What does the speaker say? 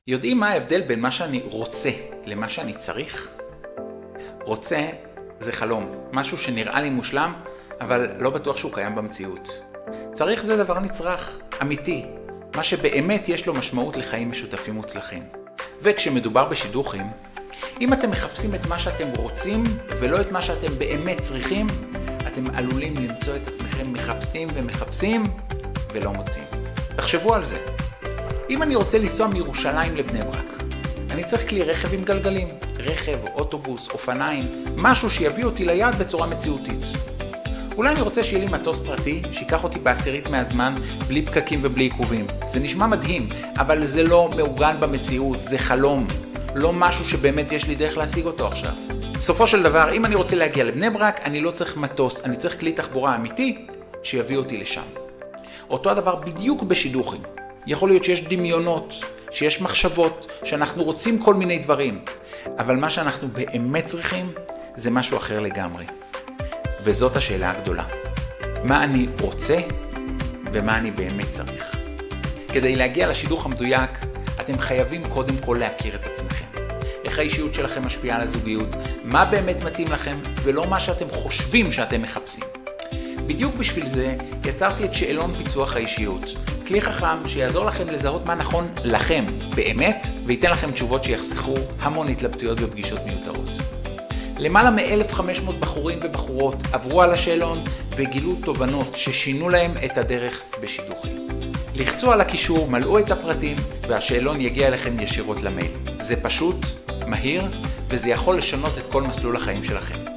יודעים מה ההבדל בין מה שאני רוצה למה שאני צריך? רוצה זה חלום, משהו שנראה לי מושלם, אבל לא בטוח שהוא קיים במציאות. צריך זה דבר נצרך, אמיתי, מה שבאמת יש לו משמעות לחיים משותפים מוצלחים. וכשמדובר בשידוכים, אם אתם מחפשים את מה שאתם רוצים ולא את מה שאתם באמת צריכים, אתם עלולים למצוא את עצמכם מחפשים ולא מוצאים. תחשבו על זה. אם אני רוצה לנסוע מירושלים לבני ברק, אני צריך כלי רכב עם גלגלים, רכב, אוטובוס, אופניים, משהו שיביא אותי ליעד בצורה מציאותית. אולי אני רוצה שיהיה לי מטוס פרטי, שיקח אותי בעשירית מהזמן, בלי פקקים ובלי עיכובים. זה נשמע מדהים, אבל זה לא מעוגן במציאות, זה חלום. לא משהו שבאמת יש לי דרך להשיג אותו עכשיו. בסופו של דבר, אם אני רוצה להגיע לבני ברק, אני לא צריך מטוס, אני צריך כלי תחבורה אמיתי שיביא אותי לשם. אותו הדבר בדיוק בשידוכים. יכול להיות שיש דמיונות, שיש מחשבות, שאנחנו רוצים כל מיני דברים. אבל מה שאנחנו באמת צריכים, זה משהו אחר לגמרי. וזאת השאלה הגדולה. מה אני רוצה ומה אני באמת צריך? כדי להגיע לשידוך המדויק, אתם חייבים קודם כל להכיר את עצמכם. איך האישיות שלכם משפיעה על הזוגיות, מה באמת מתאים לכם ולא מה שאתם חושבים שאתם מחפשים. בדיוק בשביל זה יצרתי את שאלון פיצוח האישיות. כלי חכם שיעזור לכם לזהות מה נכון לכם באמת, וייתן לכם תשובות שיחסכו המון התלבטויות ופגישות מיותרות. למעלה מ-1,500 בחורים ובחורות עברו על השאלון וגילו תובנות ששינו להם את הדרך בשידוכים. לחצו על הקישור, מלאו את הפרטים והשאלון יגיע אליכם ישירות למייל. זה פשוט, מהיר, וזה יכול לשנות את כל מסלול החיים שלכם.